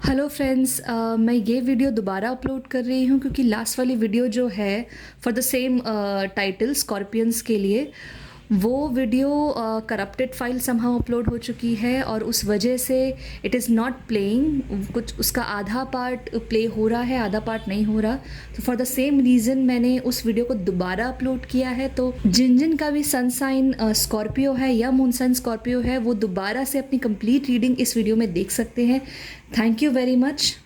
Hello friends, मैं ये video दोबारा अपलोड कर रही हूँ क्योंकि लास्ट वाली वीडियो जो है for the same title scorpions के लिए वो video corrupted file somehow upload हो चुकी है और उस वजह से इट इज़ नॉट प्लेइंग। कुछ उसका आधा पार्ट प्ले हो रहा है, आधा पार्ट नहीं हो रहा। तो फॉर द सेम रीज़न मैंने उस वीडियो को दोबारा अपलोड किया है। तो जिन जिन का भी सन साइन स्कॉर्पियो है या मून साइन स्कॉर्पियो है वो दोबारा से अपनी कंप्लीट रीडिंग इस वीडियो में देख सकते हैं। Thank you very much.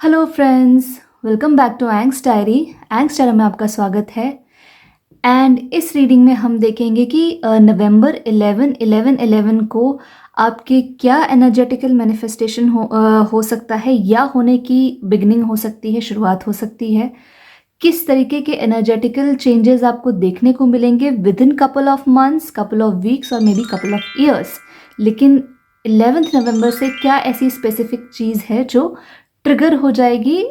Hello friends, welcome back to Ang's diary. Ang's diary में आपका स्वागत है। एंड इस रीडिंग में हम देखेंगे कि नवंबर 11/11/11 को आपके क्या एनर्जेटिकल मैनिफेस्टेशन हो सकता है या होने की बिगनिंग हो सकती है, शुरुआत हो सकती है। किस तरीके के एनर्जेटिकल चेंजेस आपको देखने को मिलेंगे within couple of months, couple of weeks और maybe couple of years. लेकिन 11 नवंबर से क्या ऐसी स्पेसिफिक चीज़ है जो ट्रिगर हो जाएगी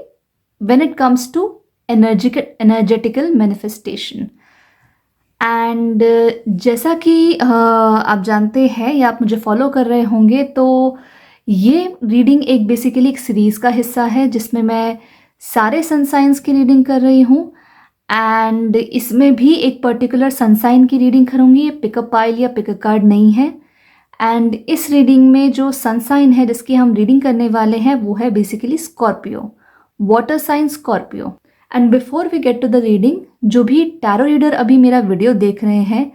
when it comes to energetical manifestation. And जैसा कि आप जानते हैं या आप मुझे फॉलो कर रहे होंगे, तो ये रीडिंग एक बेसिकली एक सीरीज़ का हिस्सा है जिसमें मैं सारे सन साइंस की रीडिंग कर रही हूँ। एंड इसमें भी एक पर्टिकुलर सन साइन की रीडिंग करूँगी। ये पिकअप पाइल या पिकअप कार्ड नहीं है। एंड इस रीडिंग में जो सन साइन है जिसकी हम रीडिंग करने वाले हैं वो है basically Scorpio, water sign Scorpio. And before we get to the reading, जो भी टैरो रीडर अभी मेरा वीडियो देख रहे हैं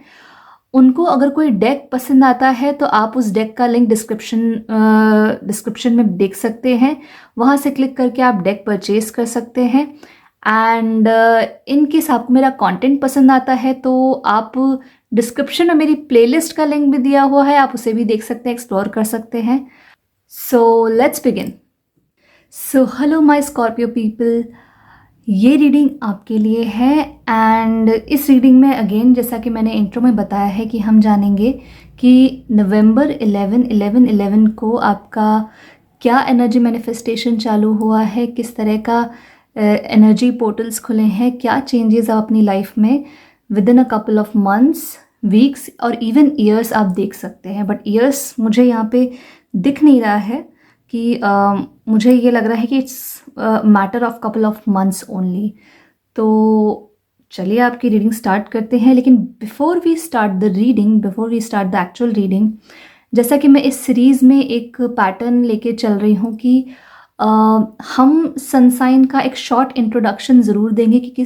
उनको अगर कोई डेक पसंद आता है तो आप उस डेक का लिंक डिस्क्रिप्शन में देख सकते हैं। वहाँ से क्लिक करके आप डेक परचेज कर सकते हैं। एंड इन केस आपको मेरा कंटेंट पसंद आता है तो आप डिस्क्रिप्शन में मेरी प्लेलिस्ट का लिंक भी दिया हुआ है, आप उसे भी देख सकते हैं, एक्सप्लोर कर सकते हैं। So let's begin. So hello my Scorpio people, ये रीडिंग आपके लिए है। एंड इस रीडिंग में अगेन जैसा कि मैंने इंट्रो में बताया है कि हम जानेंगे कि नवंबर 11/11/11 को आपका क्या एनर्जी मैनिफेस्टेशन चालू हुआ है, किस तरह का एनर्जी पोर्टल्स खुले हैं, क्या चेंजेस आप अपनी लाइफ में with in a couple of months, weeks और इवन ईयर्स आप देख सकते हैं। बट ईयर्स मुझे यहाँ पे दिख नहीं रहा है कि मुझे ये लग रहा है कि it's matter of couple of months only. तो चलिए आपकी रीडिंग स्टार्ट करते हैं। लेकिन before we start the actual reading, जैसा कि मैं इस सीरीज़ में एक पैटर्न लेके चल रही हूँ कि हम सनसाइन का एक शॉर्ट इंट्रोडक्शन ज़रूर देंगे कि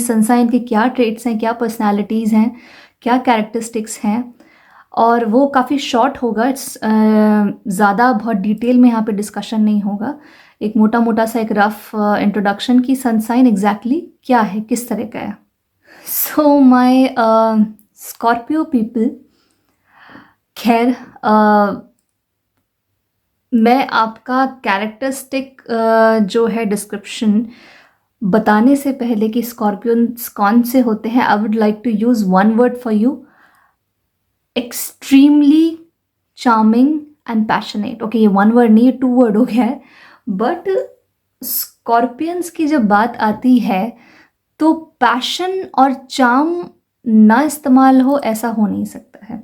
सनसाइन के क्या ट्रेट्स हैं, क्या पर्सनालिटीज़ हैं, क्या कैरेक्टरिस्टिक्स हैं। और वो काफ़ी शॉर्ट होगा, इट्स ज़्यादा बहुत डिटेल में यहाँ पे डिस्कशन नहीं होगा। एक मोटा मोटा सा एक रफ इंट्रोडक्शन की सनसाइन एग्जैक्टली क्या है, किस तरह का है। सो माय स्कॉर्पियो पीपल, खैर मैं आपका कैरेक्टरिस्टिक जो है डिस्क्रिप्शन बताने से पहले कि स्कॉर्पियंस कौन से होते हैं, I would like to use one word for you: extremely charming and passionate. Okay, ये वन वर्ड नहीं, ये टू वर्ड हो गया है। बट स्कॉर्पियंस की जब बात आती है तो पैशन और चार्म ना इस्तेमाल हो ऐसा हो नहीं सकता है।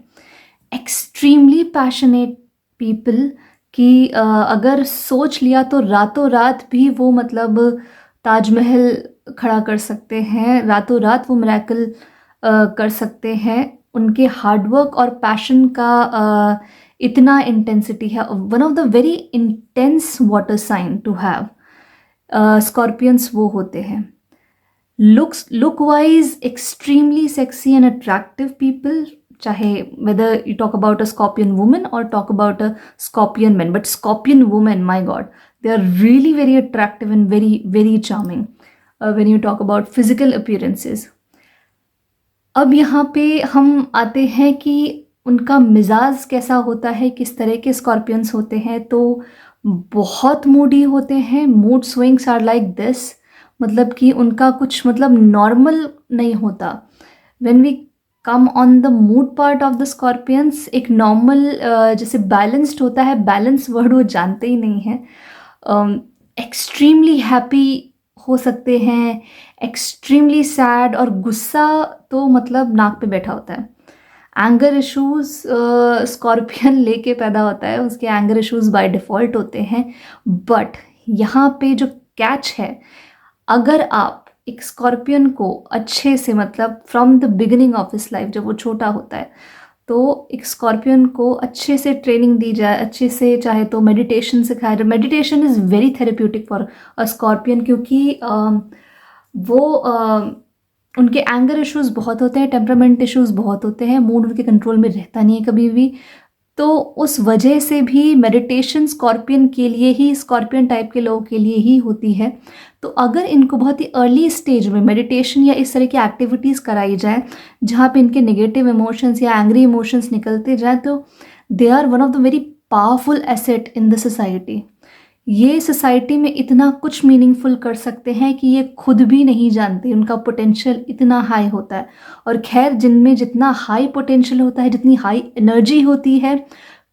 एक्सट्रीमली पैशनेट पीपल कि अगर सोच लिया तो रातों रात भी वो मतलब ताजमहल खड़ा कर सकते हैं, रातों रात वो मिरेकल कर सकते हैं। उनके हार्डवर्क और पैशन का इतना इंटेंसिटी है। One of the very intense water sign to have scorpions वो होते हैं। Look wise extremely sexy and attractive people, चाहे whether you talk about a scorpion women और talk about a scorpion man, but scorpion women, my god, they are really very attractive and very very charming when you talk about physical appearances. अब यहाँ पे हम आते हैं कि उनका मिजाज कैसा होता है, किस तरह के स्कॉर्पियंस होते हैं। तो बहुत मूडी होते हैं, mood swings are like this, मतलब कि उनका कुछ मतलब नॉर्मल नहीं होता। When we come on the mood part of the scorpions, एक नॉर्मल जैसे बैलेंस्ड होता है, बैलेंस वर्ड वो जानते ही नहीं है। एक्सट्रीमली हैप्पी हो सकते हैं, एक्सट्रीमली सैड, और गुस्सा तो मतलब नाक पे बैठा होता है। एंगर इश्यूज़ स्कॉर्पियन लेके पैदा होता है, उसके एंगर इश्यूज़ बाय डिफ़ॉल्ट होते हैं। बट यहाँ पे जो कैच है, अगर आप एक स्कॉर्पियन को अच्छे से, मतलब from the beginning of his life, जब वो छोटा होता है, तो एक स्कॉर्पियन को अच्छे से ट्रेनिंग दी जाए, अच्छे से, चाहे तो मेडिटेशन सिखाया जाए। Meditation is very therapeutic for a scorpion, क्योंकि वो उनके एंगर इश्यूज़ बहुत होते हैं, टेम्परामेंट इश्यूज़ बहुत होते हैं, मूड उनके कंट्रोल में रहता नहीं है कभी भी। तो उस वजह से भी मेडिटेशन स्कॉर्पियन के लिए ही, स्कॉर्पियन टाइप के लोगों के लिए ही होती है। तो अगर इनको बहुत ही अर्ली स्टेज में मेडिटेशन या इस तरह की एक्टिविटीज़ कराई जाए जहाँ पे इनके नेगेटिव इमोशंस या एंग्री इमोशंस निकलते जाए, तो they are one of the very powerful asset in the society. ये सोसाइटी में इतना कुछ मीनिंगफुल कर सकते हैं कि ये खुद भी नहीं जानते, उनका पोटेंशियल इतना हाई होता है। और खैर, जिनमें जितना हाई पोटेंशियल होता है, जितनी हाई एनर्जी होती है,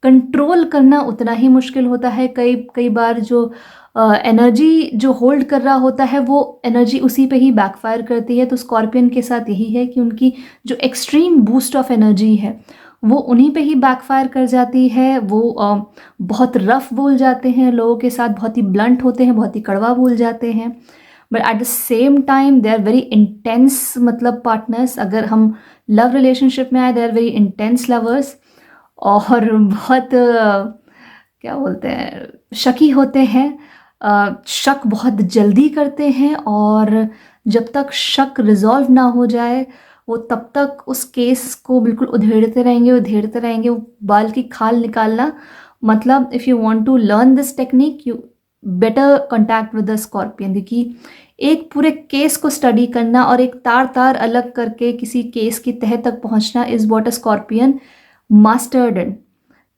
कंट्रोल करना उतना ही मुश्किल होता है। कई कई बार जो एनर्जी जो होल्ड कर रहा होता है, वो एनर्जी उसी पे ही बैकफायर करती है। तो स्कॉर्पियन के साथ यही है कि उनकी जो एक्सट्रीम बूस्ट ऑफ एनर्जी है, वो उन्हीं पे ही बैकफायर कर जाती है। वो बहुत रफ बोल जाते हैं लोगों के साथ, बहुत ही ब्लंट होते हैं, बहुत ही कड़वा बोल जाते हैं। But at the same time they are very intense, मतलब पार्टनर्स। अगर हम लव रिलेशनशिप में आए, they are very intense lovers, और बहुत क्या बोलते हैं, शकी होते हैं। शक बहुत जल्दी करते हैं, और जब तक शक रिजॉल्व ना हो जाए, वो तब तक उस केस को बिल्कुल उधेड़ते रहेंगे। वो बाल की खाल निकालना, मतलब if you want to learn this technique, you better contact with the scorpion. क्योंकि एक पूरे केस को स्टडी करना और एक तार तार अलग करके किसी केस की तह तक पहुंचना is what a scorpion mastered in.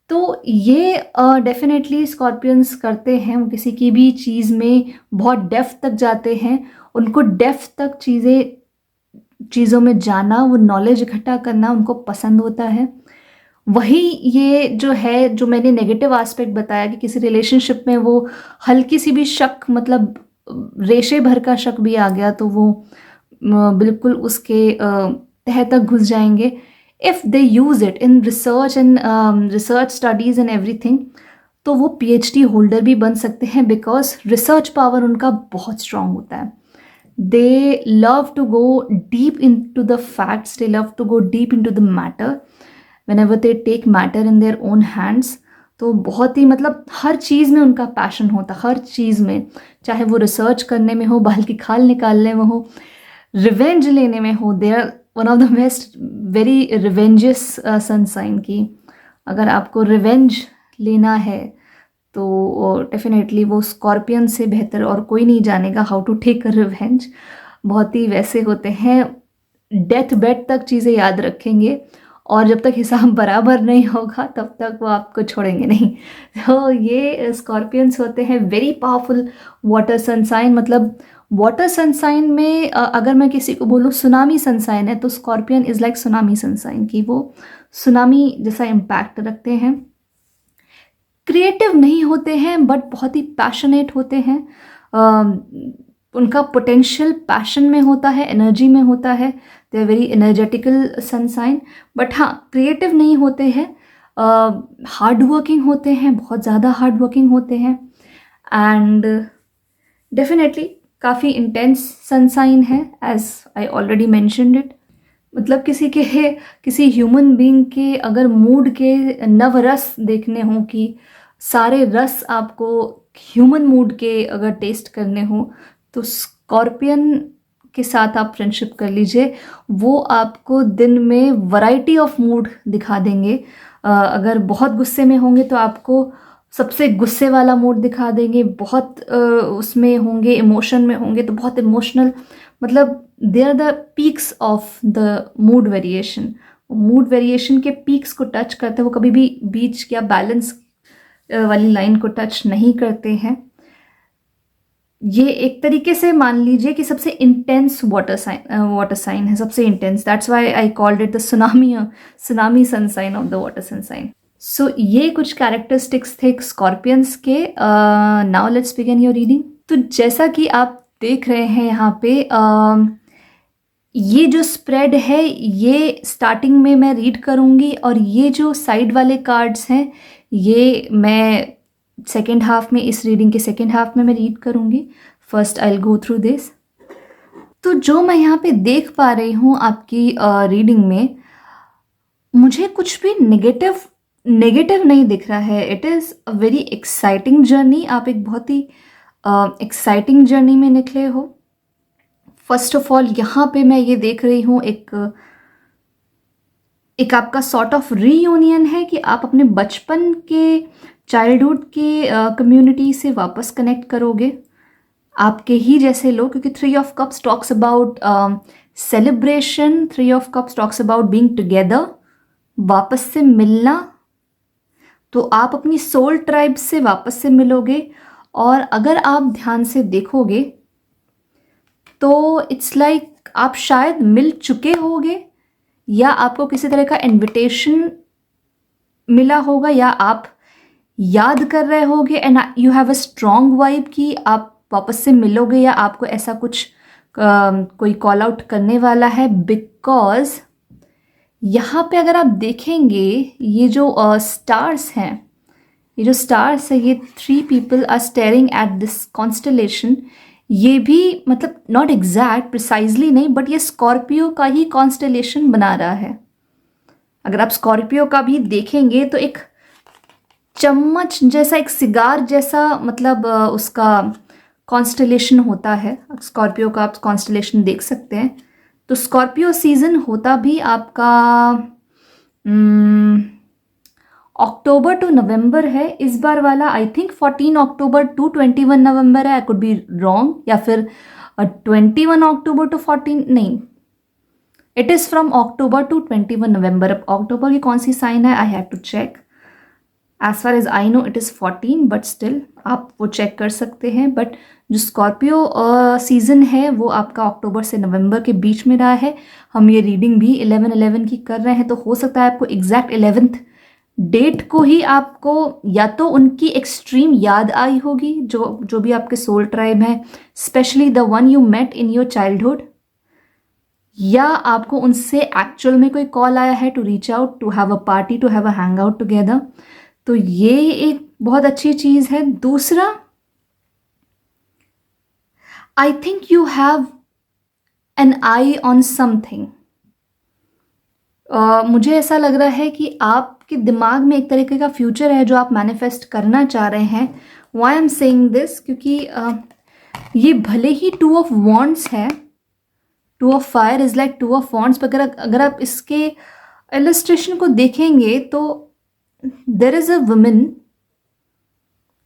तो ये डेफिनेटली स्कॉर्पियंस करते हैं। वो किसी की भी चीज़ में बहुत डेप्थ तक जाते हैं। उनको डेप्थ तक चीज़ों में जाना, वो नॉलेज इकट्ठा करना उनको पसंद होता है। वही ये जो है, जो मैंने नेगेटिव एस्पेक्ट बताया कि किसी रिलेशनशिप में वो हल्की सी भी शक, मतलब रेशे भर का शक भी आ गया, तो वो बिल्कुल उसके तह तक घुस जाएंगे। If they use it in research studies and everything, तो वो पीएचडी होल्डर भी बन सकते हैं, बिकॉज रिसर्च पावर उनका बहुत स्ट्रांग होता है। They love to go deep into the facts, they love to go deep into the matter whenever they take matter in their own hands। तो बहुत ही, मतलब हर चीज़ में उनका पैशन होता, हर चीज़ में, चाहे वो रिसर्च करने में हो, बाल की खाल निकालने में हो, रिवेंज लेने में हो। They are one of the best, very revengious sun sign की। अगर आपको रिवेंज लेना है तो डेफिनेटली वो स्कॉर्पियन से बेहतर और कोई नहीं जानेगा how to take a revenge. बहुत ही वैसे होते हैं, डेथ बेड तक चीज़ें याद रखेंगे, और जब तक हिसाब बराबर नहीं होगा तब तक वो आपको छोड़ेंगे नहीं। तो ये स्कॉर्पियंस होते हैं वेरी पावरफुल वाटर सनसाइन। मतलब वाटर सनसाइन में अगर मैं किसी को बोलूँ सुनामी सनसाइन है, तो scorpion is like tsunami sunshine की। वो सुनामी जैसा इम्पैक्ट रखते हैं। क्रिएटिव नहीं होते हैं, बट बहुत ही पैशनेट होते हैं। उनका पोटेंशियल पैशन में होता है, एनर्जी में होता है। They are very energetical sun sign. But हाँ, क्रिएटिव नहीं होते हैं, हार्ड वर्किंग होते हैं, बहुत ज़्यादा हार्ड वर्किंग होते हैं। एंड डेफिनेटली काफ़ी इंटेंस सन साइन है, as I already mentioned it. मतलब किसी ह्यूमन बीइंग के अगर मूड के नव रस देखने हों, कि सारे रस आपको ह्यूमन मूड के अगर टेस्ट करने हो, तो स्कॉर्पियन के साथ आप फ्रेंडशिप कर लीजिए। वो आपको दिन में वैरायटी ऑफ मूड दिखा देंगे। अगर बहुत गुस्से में होंगे तो आपको सबसे गुस्से वाला मूड दिखा देंगे। बहुत उसमें होंगे, इमोशन में होंगे तो बहुत इमोशनल। मतलब they are the peaks of the mood variation. Mood variation के पीक्स को टच करते हैं, वो कभी भी बीच या बैलेंस वाली लाइन को टच नहीं करते हैं। ये एक तरीके से मान लीजिए कि सबसे इंटेंस वाटर साइन है, सबसे intense. That's why I called it the tsunami sun sign of the water sun sign. So ये कुछ कैरेक्टरिस्टिक्स थे स्कॉर्पियंस के। Now let's begin your reading. तो जैसा कि आप देख रहे हैं यहाँ पे, ये जो स्प्रेड है ये स्टार्टिंग में मैं रीड करूँगी, और ये जो साइड वाले कार्ड्स हैं ये मैं सेकेंड हाफ में, इस रीडिंग के सेकेंड हाफ में मैं रीड करूँगी. First I will go through this. तो जो मैं यहाँ पे देख पा रही हूँ आपकी रीडिंग में, मुझे कुछ भी नेगेटिव नेगेटिव नहीं दिख रहा है. It is a very exciting journey. आप एक बहुत ही एक्साइटिंग जर्नी में निकले हो. फर्स्ट ऑफ ऑल यहाँ पे मैं ये देख रही हूँ एक आपका सॉर्ट ऑफ रीयूनियन है कि आप अपने बचपन के, चाइल्डहुड के कम्युनिटी से वापस कनेक्ट करोगे. आपके ही जैसे लोग, क्योंकि 3 of cups talks about celebration, 3 of cups talks about being together, वापस से मिलना. तो आप अपनी सोल ट्राइब से वापस से मिलोगे. और अगर आप ध्यान से देखोगे तो इट्स लाइक आप शायद मिल चुके होगे, या आपको किसी तरह का इनविटेशन मिला होगा, या आप याद कर रहे होगे and you have a strong vibe कि आप वापस से मिलोगे, या आपको ऐसा कुछ कोई कॉल आउट करने वाला है. बिकॉज यहाँ पे अगर आप देखेंगे ये जो स्टार्स हैं, ये जो स्टार्स है, ये 3 people are staring at this constellation. ये भी मतलब नॉट एग्जैक्ट प्रिसाइजली नहीं, बट ये स्कॉर्पियो का ही कॉन्स्टलेशन बना रहा है. अगर आप स्कॉर्पियो का भी देखेंगे तो एक चम्मच जैसा, एक सिगार जैसा मतलब उसका कॉन्स्टलेशन होता है. स्कॉर्पियो का आप कॉन्स्टलेशन देख सकते हैं. तो स्कॉर्पियो सीजन होता भी आपका अक्टूबर टू नवंबर है. इस बार वाला आई थिंक 14 अक्टूबर टू 21 नवंबर है. आई कुड बी रॉन्ग, या फिर 21 अक्टूबर टू 14, नहीं, it is from October to 21 November. अब अक्टूबर की कौन सी साइन है, I have to check. As far as I know it is 14, but still आप वो चेक कर सकते हैं. बट जो स्कॉर्पियो सीज़न है वो आपका अक्टूबर से नवंबर के बीच में रहा है. हम ये रीडिंग भी 11/11 की कर रहे हैं, तो हो सकता है आपको एग्जैक्ट 11th डेट को ही आपको या तो उनकी एक्सट्रीम याद आई होगी, जो भी आपके सोल ट्राइब है, specially the one you met in your childhood, या आपको उनसे एक्चुअल में कोई कॉल आया है to reach out, to have a party, to have a hang out together. तो ये एक बहुत अच्छी चीज़ है. दूसरा, I think you have an eye on something. मुझे ऐसा लग रहा है कि आपके दिमाग में एक तरीके का फ्यूचर है जो आप मैनिफेस्ट करना चाह रहे हैं. Why I am saying this, क्योंकि ये भले ही 2 ऑफ वॉन्ड्स है, 2 of fire is like 2 of wands, पर अगर आप इसके इलस्ट्रेशन को देखेंगे तो there is a woman,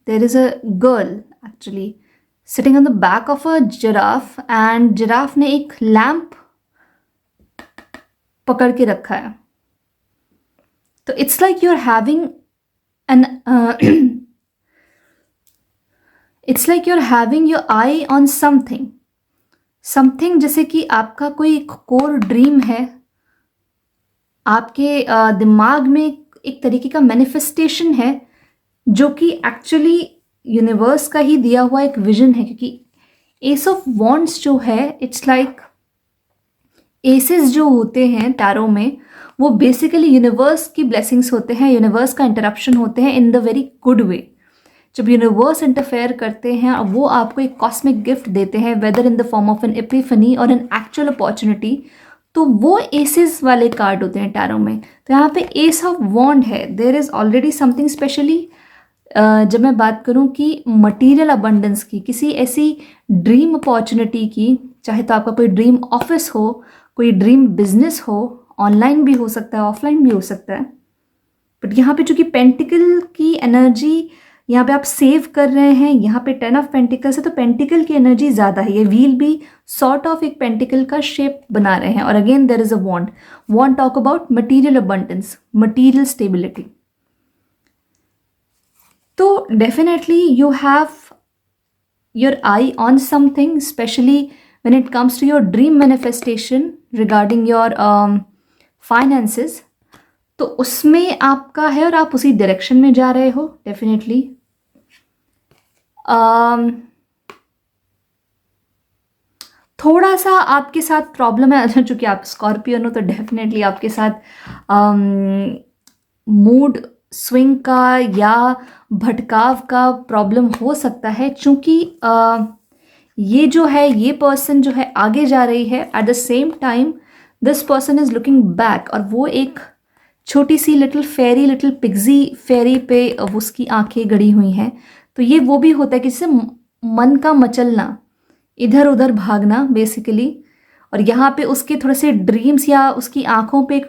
there is a girl actually sitting on the back of a giraffe, and giraffe ने एक लैम्प पकड़ के रखा है. तो it's like you are having an it's like you are having your eye on something, जैसे कि आपका कोई कोर ड्रीम है. आपके दिमाग में एक तरीके का मैनिफेस्टेशन है जो कि एक्चुअली यूनिवर्स का ही दिया हुआ एक विजन है. क्योंकि एस ऑफ वॉन्ड्स जो है, इट्स लाइक एसेस जो होते हैं टैरो में, वो बेसिकली यूनिवर्स की ब्लेसिंग्स होते हैं, यूनिवर्स का इंटरप्शन होते हैं in the very good way. जब यूनिवर्स इंटरफेयर करते हैं, वो आपको एक कॉस्मिक गिफ्ट देते हैं, whether in the form of an epiphany और एन एक्चुअल अपॉर्चुनिटी, तो वो एसेस वाले कार्ड होते हैं टैरो में. तो यहाँ पे एस ऑफ वॉन्ड है. There is already something specially, जब मैं बात करूँ कि मटीरियल अबंडेंस की, किसी ऐसी ड्रीम अपॉर्चुनिटी की, चाहे तो आपका कोई ड्रीम ऑफिस हो, कोई ड्रीम बिजनेस हो, ऑनलाइन भी हो सकता है, ऑफलाइन भी हो सकता है. बट यहाँ पे चूंकि पेंटिकल की एनर्जी यहाँ पे आप सेव कर रहे हैं, यहाँ पे 10 ऑफ पेंटिकल्स है, तो पेंटिकल की एनर्जी ज़्यादा है. ये व्हील भी सॉर्ट ऑफ एक पेंटिकल का शेप बना रहे हैं. और again there is a wand talk about material abundance, material stability. तो definitely you have your eye on something, especially when it comes to your dream manifestation regarding your finances. तो उसमें आपका है और आप उसी डायरेक्शन में जा रहे हो डेफिनेटली. थोड़ा सा आपके साथ प्रॉब्लम है, अच्छा चूंकि आप स्कॉर्पियन हो तो डेफिनेटली आपके साथ मूड स्विंग का या भटकाव का प्रॉब्लम हो सकता है, चूंकि ये जो है, ये पर्सन जो है आगे जा रही है, eight the same time this person is looking back, और वो एक छोटी सी लिटिल फेरी, लिटिल पिग्जी फेरी पे उसकी आंखें गड़ी हुई हैं। तो ये वो भी होता है कि जिससे मन का मचलना, इधर उधर भागना बेसिकली, और यहाँ पे उसके थोड़े से ड्रीम्स या उसकी आंखों पे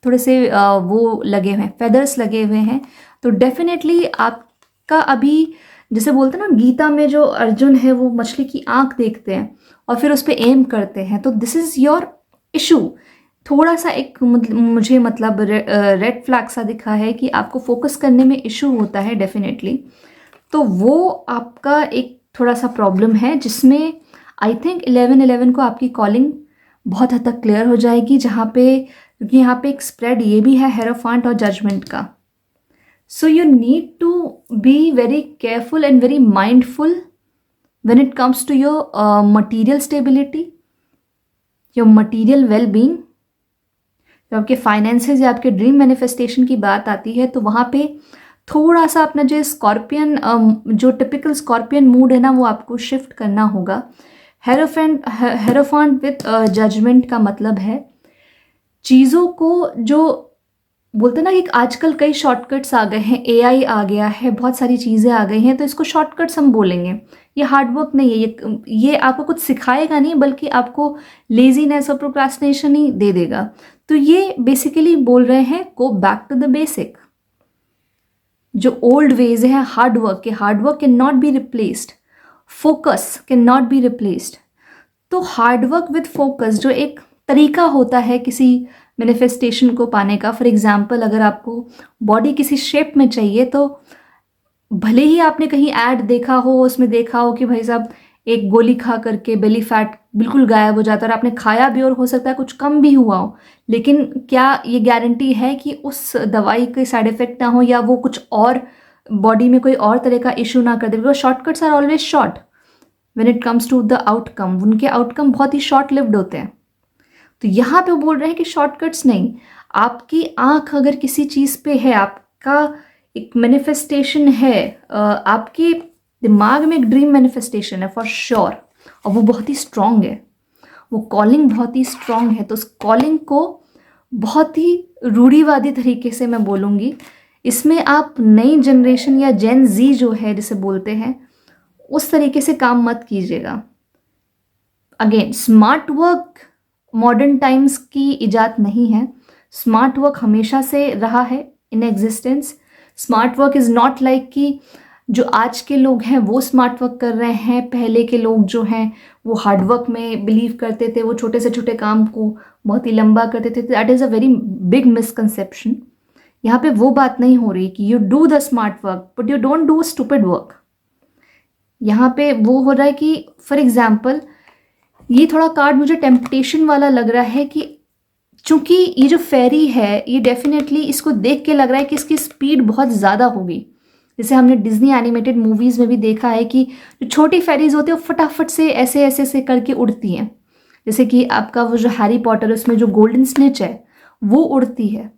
थोड़े से वो लगे हुए हैं, फेदर्स लगे हुए हैं। तो डेफिनेटली आपका अभी, जैसे बोलते हैं ना गीता में जो अर्जुन है वो मछली की आंख देखते हैं और फिर उस पर एम करते हैं, तो दिस इज योर इशू। थोड़ा सा एक मुझे मतलब रेड फ्लैग सा दिखा है कि आपको फोकस करने में इशू होता है डेफिनेटली। तो वो आपका एक थोड़ा सा प्रॉब्लम है, जिसमें आई थिंक 11/11 को आपकी कॉलिंग बहुत हद तक क्लियर हो जाएगी, जहाँ पे, क्योंकि यहाँ पे एक स्प्रेड ये भी है हेरोफांट और जजमेंट का। So you need to be very careful and very mindful when it comes to your material stability, your material well being. जब आपके फाइनेंसेस या आपके ड्रीम मैनिफेस्टेशन की बात आती है तो वहाँ पे थोड़ा सा अपना जो स्कॉर्पियन, जो टिपिकल स्कॉर्पियन मूड है ना, वो आपको शिफ्ट करना होगा। हेरोफांट विथ जजमेंट का मतलब है चीज़ों को, जो बोलते हैं ना कि आजकल कई शॉर्टकट्स आ गए हैं, एआई आ गया है, बहुत सारी चीज़ें आ गई हैं, तो इसको शॉर्टकट्स हम बोलेंगे। ये हार्डवर्क नहीं है, ये आपको कुछ सिखाएगा नहीं, बल्कि आपको लेजीनेस और प्रोक्रास्टिनेशन ही दे देगा। तो ये बेसिकली बोल रहे हैं go back to the basic. जो ओल्ड वेज है हार्डवर्क के, hard work can not be replaced, focus can not be replaced. तो हार्डवर्क विथ फोकस जो एक तरीका होता है किसी मैनिफेस्टेशन को पाने का, फॉर एग्जाम्पल अगर आपको बॉडी किसी शेप में चाहिए, तो भले ही आपने कहीं ऐड देखा हो, उसमें देखा हो कि भाई साहब एक गोली खा करके बेली फैट बिल्कुल गायब हो जाता है, और आपने खाया भी और हो सकता है कुछ कम भी हुआ हो, लेकिन क्या ये गारंटी है कि उस दवाई के साइड इफेक्ट ना हो या वो कुछ और बॉडी में कोई और तरह का इशू ना कर दे? Because shortcuts are always short when it comes to the outcome, उनके आउटकम बहुत ही शॉर्ट लिव्ड होते हैं। तो यहाँ पे वो बोल रहे हैं कि शॉर्टकट्स नहीं, आपकी आंख अगर किसी चीज़ पे है, आपका एक मैनिफेस्टेशन है, आपके दिमाग में एक ड्रीम मैनिफेस्टेशन है फॉर श्योर, और वो बहुत ही स्ट्रांग है, वो कॉलिंग बहुत ही स्ट्रांग है, तो उस कॉलिंग को बहुत ही रूढ़िवादी तरीके से मैं बोलूँगी, इसमें आप नई जनरेशन या जेन जी जो है जिसे बोलते हैं, उस तरीके से काम मत कीजिएगा। Again, smart work modern times की इजाद नहीं है, स्मार्ट वर्क हमेशा से रहा है in existence. Smart work is not like कि जो आज के लोग हैं वो स्मार्ट वर्क कर रहे हैं, पहले के लोग जो हैं वो हार्ड वर्क में बिलीव करते थे, वो छोटे से छोटे काम को बहुत ही लंबा करते थे। That is a very big misconception. यहाँ पे वो बात नहीं हो रही कि you do the smart work but you don't do stupid work. यहाँ पे वो हो रहा है कि फॉर एग्जाम्पल ये थोड़ा कार्ड मुझे टेम्पटेशन वाला लग रहा है कि चूंकि ये जो फेरी है, ये डेफिनेटली इसको देख के लग रहा है कि इसकी स्पीड बहुत ज़्यादा होगी। जैसे हमने डिज्नी एनिमेटेड मूवीज़ में भी देखा है कि जो छोटी फेरीज होती है वो फटाफट से ऐसे ऐसे से करके उड़ती हैं। जैसे कि आपका वो जो हैरी पॉटर है उसमें जो गोल्डन स्निच है वो उड़ती है।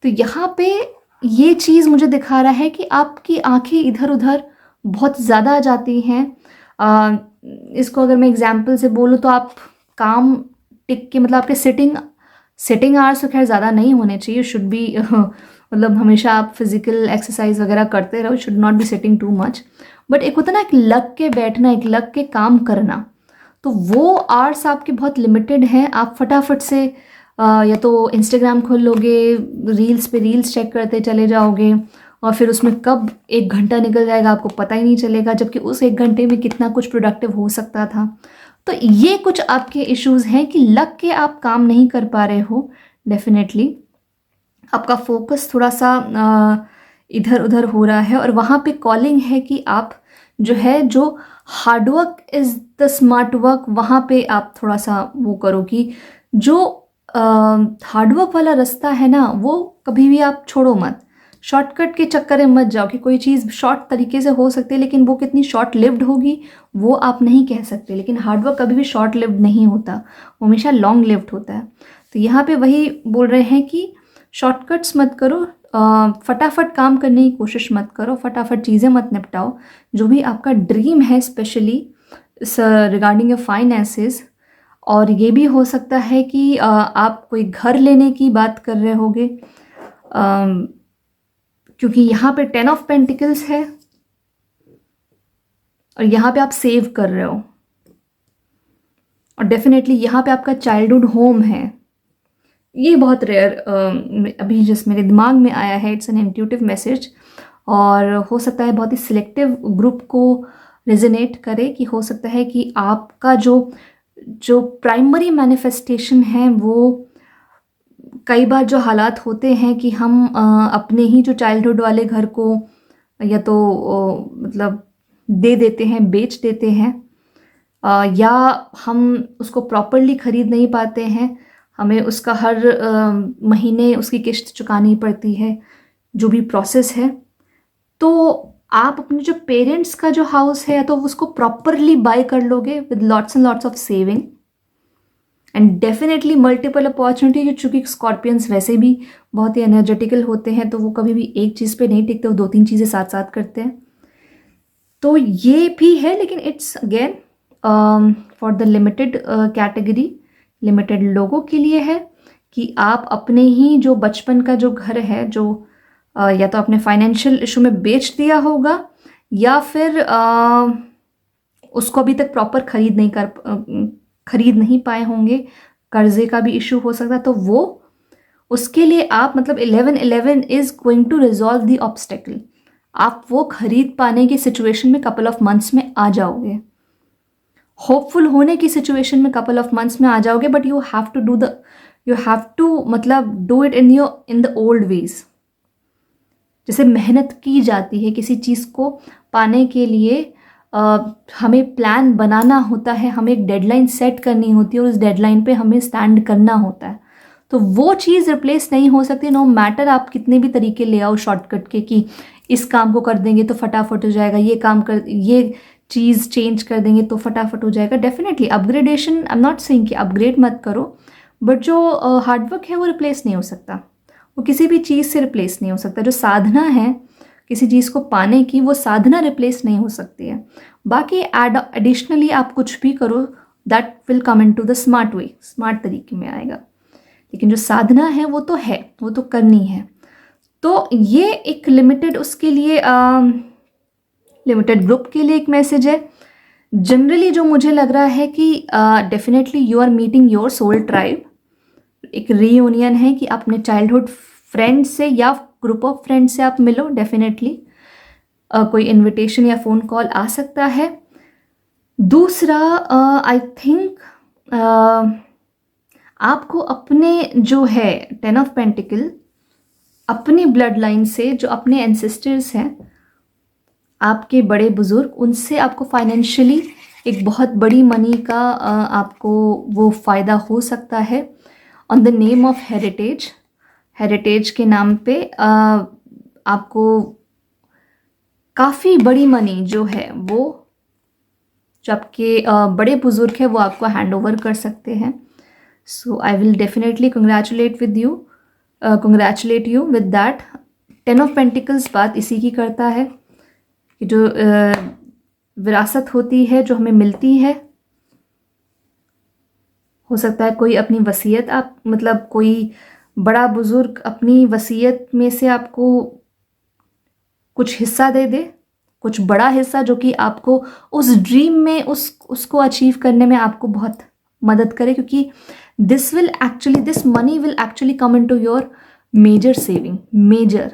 तो यहाँ पे ये चीज़ मुझे दिखा रहा है कि आपकी आंखें इधर उधर बहुत ज़्यादा आ जाती हैं। इसको अगर मैं एग्जाम्पल से बोलूँ तो आप काम टिक के, मतलब आपके सिटिंग आवर्स तो खैर ज़्यादा नहीं होने चाहिए, शुड बी मतलब हमेशा आप फिजिकल एक्सरसाइज वगैरह करते रहो, should not be sitting too much. But एक होता है ना एक लग के बैठना, एक लग के काम करना, तो वो आवर्स आपके बहुत लिमिटेड हैं। आप फटाफट से या तो इंस्टाग्राम खोल लोगे, रील्स पे रील्स चेक करते चले जाओगे, और फिर उसमें कब 1 घंटा निकल जाएगा आपको पता ही नहीं चलेगा, जबकि उस 1 घंटे में कितना कुछ प्रोडक्टिव हो सकता था। तो ये कुछ आपके इश्यूज़ हैं कि लग के आप काम नहीं कर पा रहे हो। डेफिनेटली आपका फोकस थोड़ा सा इधर उधर हो रहा है, और वहाँ पे कॉलिंग है कि आप जो है, जो hard work is the smart work, वहाँ पे आप थोड़ा सा वो करो कि जो हार्डवर्क वाला रास्ता है ना वो कभी भी आप छोड़ो मत। शॉर्टकट के चक्कर में मत जाओ कि कोई चीज़ शॉर्ट तरीके से हो सकती है लेकिन वो कितनी शॉर्ट लिव्ड होगी वो आप नहीं कह सकते। लेकिन हार्डवर्क कभी भी शॉर्ट लिव्ड नहीं होता, वो हमेशा लॉन्ग लिव्ड होता है। तो यहाँ पे वही बोल रहे हैं कि शॉर्टकट्स मत करो, फटाफट काम करने की कोशिश मत करो, फटाफट चीज़ें मत निपटाओ। जो भी आपका ड्रीम है स्पेशली रिगार्डिंग योर फाइनेंसेस, और ये भी हो सकता है कि आप कोई घर लेने की बात कर रहे होगे, क्योंकि यहाँ पे 10 ऑफ पेंटिकल्स है और यहाँ पे आप सेव कर रहे हो, और डेफिनेटली यहाँ पे आपका चाइल्डहुड होम है। ये बहुत रेयर अभी जस्ट मेरे दिमाग में आया है, इट्स एन इंट्यूटिव मैसेज, और हो सकता है बहुत ही सिलेक्टिव ग्रुप को रेजोनेट करे कि हो सकता है कि आपका जो प्राइमरी मैनिफेस्टेशन है वो कई बार जो हालात होते हैं कि हम अपने ही जो चाइल्डहुड वाले घर को या तो मतलब दे देते हैं, बेच देते हैं, या हम उसको प्रॉपरली ख़रीद नहीं पाते हैं, हमें उसका हर महीने उसकी किस्त चुकानी पड़ती है, जो भी प्रोसेस है। तो आप अपने जो पेरेंट्स का जो हाउस है तो उसको प्रॉपरली बाय कर लोगे with lots and lots of saving and definitely multiple opportunity. चूँकि स्कॉर्पियंस वैसे भी बहुत ही एनर्जेटिकल होते हैं तो वो कभी भी एक चीज़ पे नहीं टिकते, वो 2-3 चीज़ें साथ साथ करते हैं। तो ये भी है, लेकिन it's again for the limited category, limited लोगों के लिए है कि आप अपने ही जो बचपन का जो घर है जो या तो आपने फाइनेंशियल इशू में बेच दिया होगा या फिर उसको अभी तक प्रॉपर खरीद नहीं पाए होंगे, कर्जे का भी इशू हो सकता है, तो वो उसके लिए आप मतलब 1111 is going to resolve the obstacle. आप वो खरीद पाने की सिचुएशन में कपल ऑफ मंथ्स में आ जाओगे, होपफुल होने की सिचुएशन में कपल ऑफ मंथ्स में आ जाओगे, बट यू हैव टू मतलब do it in the old veg. जैसे मेहनत की जाती है किसी चीज़ को पाने के लिए, हमें प्लान बनाना होता है, हमें एक डेडलाइन सेट करनी होती है और उस डेडलाइन पे हमें स्टैंड करना होता है। तो वो चीज़ रिप्लेस नहीं हो सकती, नो मैटर आप कितने भी तरीके ले आओ शॉर्टकट के कि इस काम को कर देंगे तो फटाफट हो जाएगा, ये चीज़ चेंज कर देंगे तो फटाफट हो जाएगा। Definitely upgradation, I am not saying कि अपग्रेड मत करो, बट जो हार्डवर्क है वो रिप्लेस नहीं हो सकता, वो किसी भी चीज़ से रिप्लेस नहीं हो सकता। जो साधना है किसी चीज़ को पाने की, वो साधना रिप्लेस नहीं हो सकती है। बाकी एडिशनली आप कुछ भी करो that will come into the smart way, smart तरीके में आएगा, लेकिन जो साधना है वो तो है, वो तो करनी है। तो ये एक लिमिटेड उसके लिए लिमिटेड ग्रुप के लिए एक मैसेज है। जनरली जो मुझे लग रहा है कि definitely you are meeting your soul tribe, एक रीयूनियन है कि अपने चाइल्डहुड फ्रेंड से या ग्रुप ऑफ फ्रेंड से आप मिलो। डेफिनेटली कोई इनविटेशन या फ़ोन कॉल आ सकता है। दूसरा आई थिंक आपको अपने जो है 10 ऑफ पेंटिकल, अपनी ब्लड लाइन से जो अपने एंसेस्टर्स हैं, आपके बड़े बुज़ुर्ग, उनसे आपको फाइनेंशियली एक बहुत बड़ी मनी का आपको वो फ़ायदा हो सकता है on the name of heritage के नाम पे आपको काफ़ी बड़ी मनी जो है वो जो आपके बड़े बुज़ुर्ग हैं वो आपको हैंड ओवर कर सकते हैं। So I will definitely congratulate you with that. 10 of pentacles बात इसी की करता है कि जो विरासत होती है जो हमें मिलती है, हो सकता है कोई अपनी वसीयत आप मतलब कोई बड़ा बुज़ुर्ग अपनी वसीयत में से आपको कुछ हिस्सा दे दे, कुछ बड़ा हिस्सा जो कि आपको उस ड्रीम में उसको अचीव करने में आपको बहुत मदद करे, क्योंकि this money will actually come into your major saving, major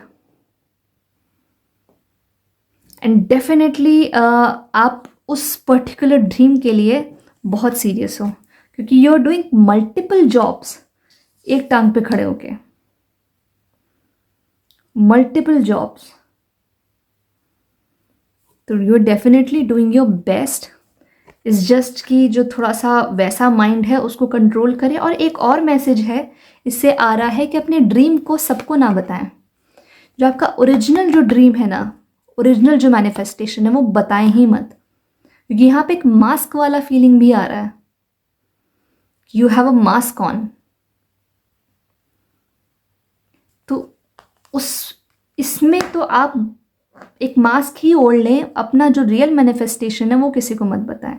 and definitely आप उस पर्टिकुलर ड्रीम के लिए बहुत सीरियस हो, क्योंकि you are doing multiple jobs एक टांग पे खड़े होके, मल्टीपल जॉब्स। तो you are definitely doing your best. इस जस्ट कि जो थोड़ा सा वैसा माइंड है उसको कंट्रोल करें। और एक और मैसेज है इससे आ रहा है कि अपने ड्रीम को सबको ना बताएं। जो आपका ओरिजिनल जो ड्रीम है ना, ओरिजिनल जो मैनिफेस्टेशन है, वो बताएं ही मत, क्योंकि यहाँ पे एक मास्क वाला फीलिंग भी आ रहा है। You have a mask on. तो उस इसमें तो आप एक मास्क ही ओढ़ लें, अपना जो रियल मैनिफेस्टेशन है वो किसी को मत बताएं।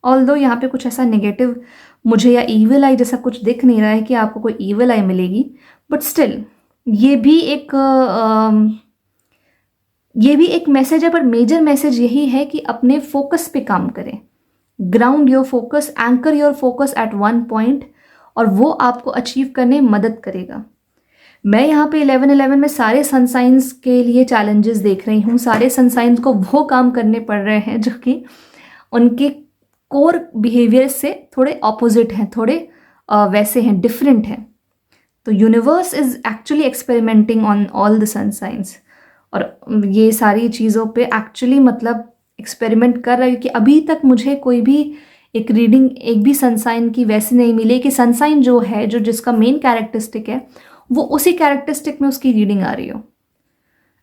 ऑल्दो यहाँ पे कुछ ऐसा नेगेटिव मुझे या ईविल आई जैसा कुछ दिख नहीं रहा है कि आपको कोई ईविल आई मिलेगी, बट स्टिल ये भी एक मैसेज है, पर मेजर मैसेज यही है कि अपने फोकस पे काम करें। Ground your focus, anchor your focus at one point, और वो आपको अचीव करने में मदद करेगा। मैं यहाँ पे 11/11 में सारे सन साइंस के लिए चैलेंजेस देख रही हूँ। सारे सन साइंस को वो काम करने पड़ रहे हैं जो कि उनके कोर बिहेवियर से थोड़े ऑपोजिट हैं, थोड़े वैसे हैं, डिफरेंट हैं। तो universe is actually experimenting on all the sun signs, और ये सारी चीज़ों पे एक्चुअली मतलब एक्सपेरिमेंट कर रहा है, कि अभी तक मुझे कोई भी एक रीडिंग एक भी सनसाइन की वैसी नहीं मिली कि सनसाइन जो है, जो जिसका मेन कैरेक्टरिस्टिक है, वो उसी कैरेक्टरिस्टिक में उसकी रीडिंग आ रही हो।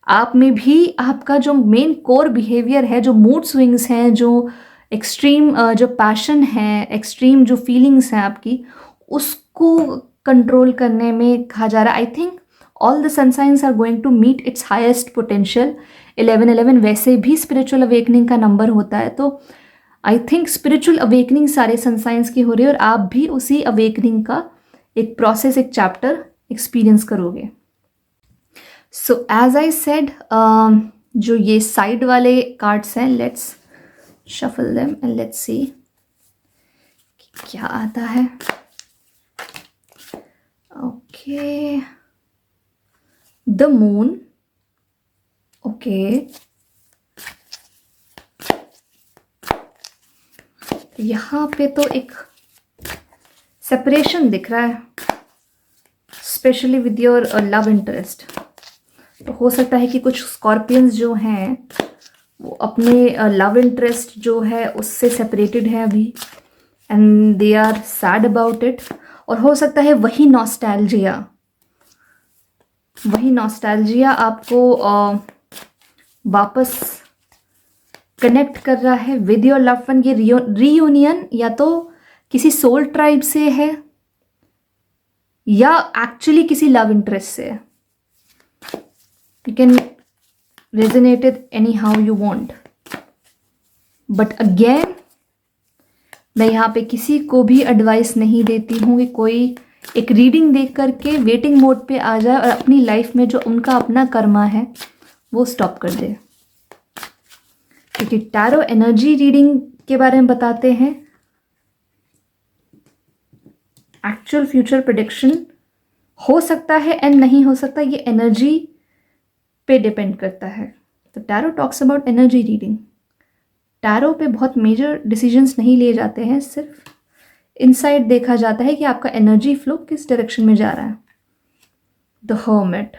आप में भी आपका जो मेन कोर बिहेवियर है, जो मूड स्विंग्स हैं, जो एक्सट्रीम जो पैशन है, एक्सट्रीम जो फीलिंग्स हैं आपकी, उसको कंट्रोल करने में कहा जा रहा है। I think all the sun signs are going to meet its highest potential. 11/11 वैसे भी स्पिरिचुअल अवेकनिंग का नंबर होता है, तो आई थिंक स्पिरिचुअल अवेकनिंग सारे सन साइंस की हो रही है, और आप भी उसी अवेकनिंग का एक प्रोसेस, एक चैप्टर एक्सपीरियंस करोगे। सो एज आई सेड, जो ये साइड वाले कार्ड्स हैं, let's shuffle them and let's see क्या आता है। Okay, the moon. ओके, यहाँ पे तो एक सेपरेशन दिख रहा है, specially with your love interest. तो हो सकता है कि कुछ स्कॉर्पियंस जो हैं वो अपने लव इंटरेस्ट जो है उससे सेपरेटेड है अभी, and they are sad about it. और हो सकता है वही नॉस्टैल्जिया आपको वापस कनेक्ट कर रहा है विद योर लव वन। ये रीयूनियन या तो किसी सोल ट्राइब से है या एक्चुअली किसी लव इंटरेस्ट से है। You can resonate it any how you want, but again मैं यहाँ पे किसी को भी एडवाइस नहीं देती हूँ कि कोई एक रीडिंग देख करके वेटिंग मोड पे आ जाए और अपनी लाइफ में जो उनका अपना कर्मा है वो स्टॉप कर दे, क्योंकि टैरो एनर्जी रीडिंग के बारे में बताते हैं। एक्चुअल फ्यूचर प्रेडिक्शन हो सकता है एंड नहीं हो सकता, ये एनर्जी पे डिपेंड करता है। तो tarot talks about energy reading. Tarot पे बहुत मेजर डिसीजंस नहीं लिए जाते हैं, सिर्फ इनसाइड देखा जाता है कि आपका एनर्जी फ्लो किस डायरेक्शन में जा रहा है। The hermit.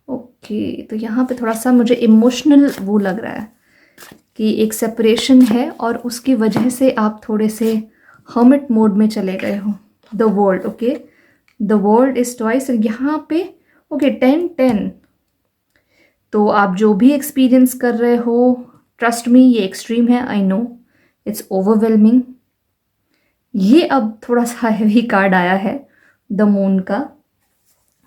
ओके, तो यहाँ पे थोड़ा सा मुझे इमोशनल वो लग रहा है कि एक सेपरेशन है और उसकी वजह से आप थोड़े से हर्मिट मोड में चले गए हो। The world. Okay, the world is twice यहाँ पे। ओके, 10-10। तो आप जो भी एक्सपीरियंस कर रहे हो, ट्रस्ट मी, ये एक्सट्रीम है, आई नो इट्स ओवरवेलमिंग। ये अब थोड़ा सा हैवी कार्ड आया है द मून का।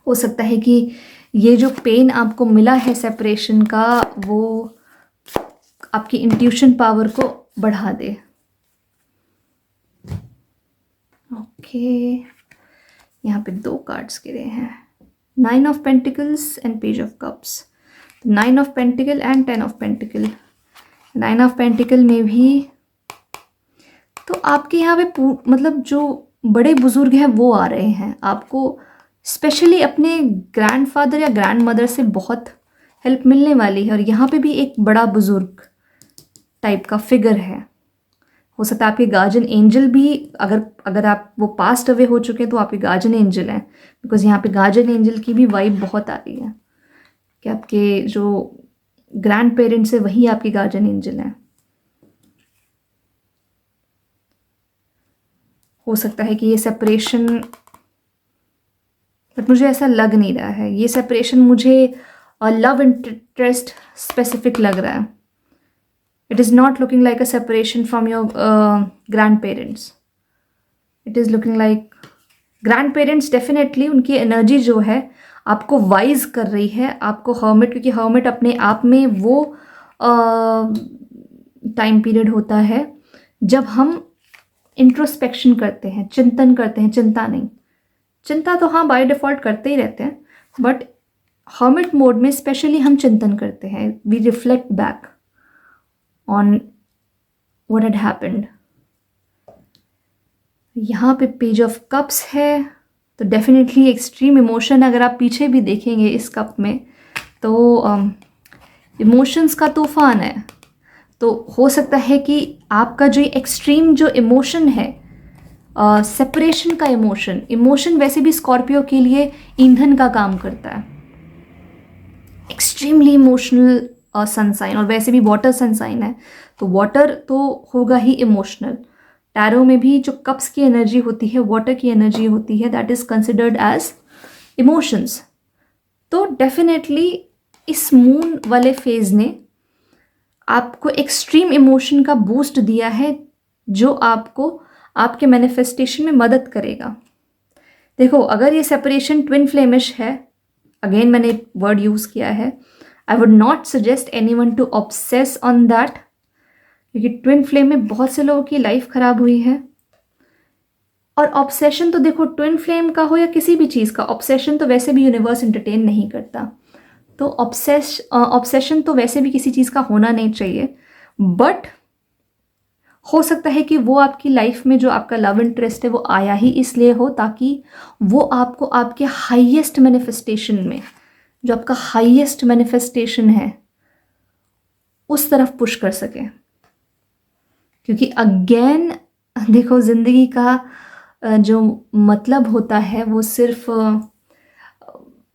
हो सकता है कि ये जो पेन आपको मिला है सेपरेशन का, वो आपकी इंट्यूशन पावर को बढ़ा दे। ओके, यहाँ पे 2 कार्ड्स गिरे हैं, 9 of pentacles and page of cups. 9 of pentacle and 10 of pentacle. 9 of pentacle में भी तो आपके यहाँ पे मतलब जो बड़े बुजुर्ग हैं वो आ रहे हैं आपको, स्पेशली अपने ग्रैंडफादर या ग्रैंड मदर से बहुत हेल्प मिलने वाली है। और यहाँ पे भी एक बड़ा बुजुर्ग टाइप का फिगर है। हो सकता है आपके गार्जियन एंजल भी, अगर आप वो पास्ट अवे हो चुके हैं तो आपके गार्जियन एंजल हैं, बिकॉज यहाँ पे गार्जियन एंजल की भी वाइब बहुत आ रही है कि आपके जो ग्रैंड पेरेंट्स है वही आपके गार्जियन एंजल हैं। हो सकता है कि ये सेपरेशन बट मुझे ऐसा लग नहीं रहा है। ये सेपरेशन मुझे लव इंटरेस्ट स्पेसिफिक लग रहा है। It is not looking like a separation from your grand parents. It is looking like grand parents definitely उनकी एनर्जी जो है आपको वाइज कर रही है, आपको हर्मिट, क्योंकि हर्मिट अपने आप में वो टाइम पीरियड होता है जब हम इंट्रोस्पेक्शन करते हैं, चिंतन करते हैं। चिंता नहीं, चिंता तो हाँ बाय डिफ़ॉल्ट करते ही रहते हैं, बट हर्मिट मोड में स्पेशली हम चिंतन करते हैं। We reflect back on what had happened. यहाँ पे पेज ऑफ कप्स है, तो डेफिनेटली एक्सट्रीम इमोशन अगर आप पीछे भी देखेंगे इस कप में तो इमोशंस का तूफान है। तो हो सकता है कि आपका जो एक्सट्रीम जो इमोशन है, सेपरेशन का इमोशन वैसे भी स्कॉर्पियो के लिए ईंधन का काम करता है। एक्सट्रीमली इमोशनल सन साइन, और वैसे भी वाटर सन साइन है, तो वाटर तो होगा ही इमोशनल। टैरो में भी जो कप्स की एनर्जी होती है, वाटर की एनर्जी होती है, that is considered as emotions. तो डेफिनेटली इस मून वाले फेज ने आपको एक्सट्रीम इमोशन का बूस्ट दिया है, जो आपको आपके मैनिफेस्टेशन में मदद करेगा। देखो, अगर ये सेपरेशन ट्विन फ्लेमिश है, अगेन मैंने वर्ड यूज़ किया है, I would not suggest anyone to obsess on that, क्योंकि ट्विन फ्लेम में बहुत से लोगों की लाइफ खराब हुई है। और ऑब्सेशन तो देखो, ट्विन फ्लेम का हो या किसी भी चीज़ का, ऑब्सेशन तो वैसे भी यूनिवर्स एंटरटेन नहीं करता। तो ऑब्सेशन तो वैसे भी किसी चीज़ का होना नहीं चाहिए, बट हो सकता है कि वो आपकी लाइफ में जो आपका लव इंटरेस्ट है वो आया ही इसलिए हो ताकि वो आपको आपके हाईएस्ट मैनिफेस्टेशन में, जो आपका हाईएस्ट मैनिफेस्टेशन है, उस तरफ पुश कर सके। क्योंकि अगेन देखो, ज़िंदगी का जो मतलब होता है वो सिर्फ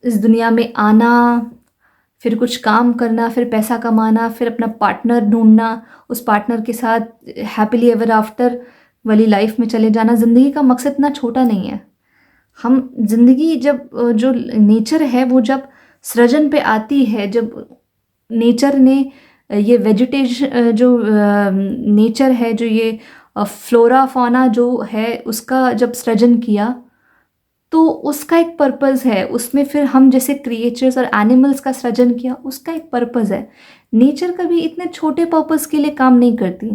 इस दुनिया में आना, फिर कुछ काम करना, फिर पैसा कमाना, फिर अपना पार्टनर ढूंढना, उस पार्टनर के साथ हैप्पीली एवर आफ्टर वाली लाइफ में चले जाना। ज़िंदगी का मकसद इतना छोटा नहीं है। हम ज़िंदगी जब जो नेचर है वो जब सृजन पे आती है, जब नेचर ने ये वेजिटेशन जो नेचर है, जो ये फ्लोरा फौना जो है, उसका जब सृजन किया तो उसका एक पर्पज़ है। उसमें फिर हम जैसे क्रिएचर्स और एनिमल्स का सृजन किया, उसका एक पर्पज़ है। नेचर कभी इतने छोटे पर्पज़ के लिए काम नहीं करती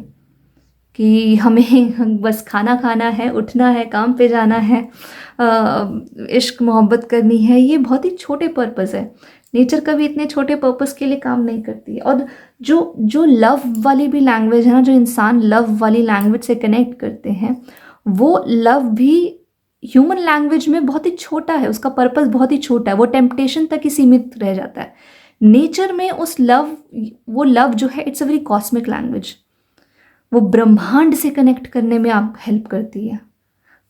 कि हमें बस खाना खाना है, उठना है, काम पे जाना है, इश्क मोहब्बत करनी है। ये बहुत ही छोटे पर्पज़ है। नेचर कभी इतने छोटे पर्पज़ के लिए काम नहीं करती है। और जो लव वाली भी लैंग्वेज है ना, जो इंसान लव वाली लैंग्वेज से कनेक्ट करते हैं, वो लव भी ह्यूमन लैंग्वेज में बहुत ही छोटा है, उसका पर्पस बहुत ही छोटा है, वो टेम्पटेशन तक ही सीमित रह जाता है। नेचर में वो लव जो है, it's a very cosmic language. वो ब्रह्मांड से कनेक्ट करने में आप हेल्प करती है।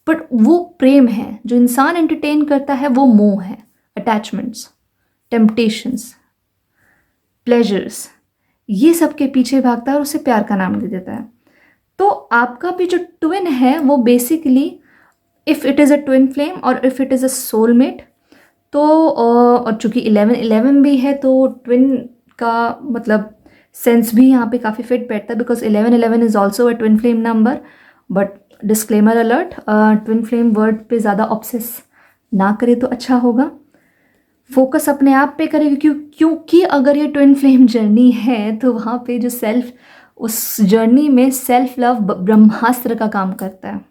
बट वो प्रेम है, जो इंसान एंटरटेन करता है वो मोह है, अटैचमेंट्स, टेम्पटेशंस, प्लेजर्स, ये सब के पीछे भागता है और उसे प्यार का नाम दे देता है। तो आपका भी जो ट्विन है वो basically, if it is a twin flame और if it is a soulmate, तो और चूँकि 11-11 भी है, तो ट्विन का मतलब सेंस भी यहाँ पे काफ़ी फिट बैठता है, because 11-11 is also a twin flame number. But disclaimer alert, twin flame word पे ज़्यादा ऑब्सेस ना करे तो अच्छा होगा। फोकस अपने आप पे करें, क्योंकि अगर ये ट्विन फ्लेम जर्नी है तो वहाँ पे जो सेल्फ, उस जर्नी में सेल्फ लव ब्रह्मास्त्र का काम करता है।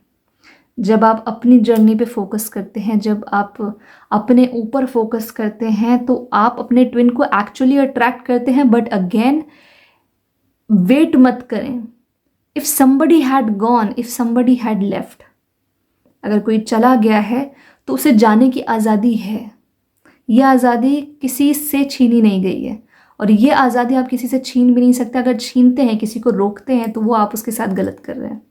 जब आप अपनी जर्नी पे फोकस करते हैं, जब आप अपने ऊपर फोकस करते हैं, तो आप अपने ट्विन को एक्चुअली अट्रैक्ट करते हैं। बट अगेन वेट मत करें। If somebody had gone, if somebody had left, अगर कोई चला गया है तो उसे जाने की आज़ादी है। यह आज़ादी किसी से छीनी नहीं गई है, और ये आज़ादी आप किसी से छीन भी नहीं सकते। अगर छीनते हैं, किसी को रोकते हैं, तो वो आप उसके साथ गलत कर रहे हैं।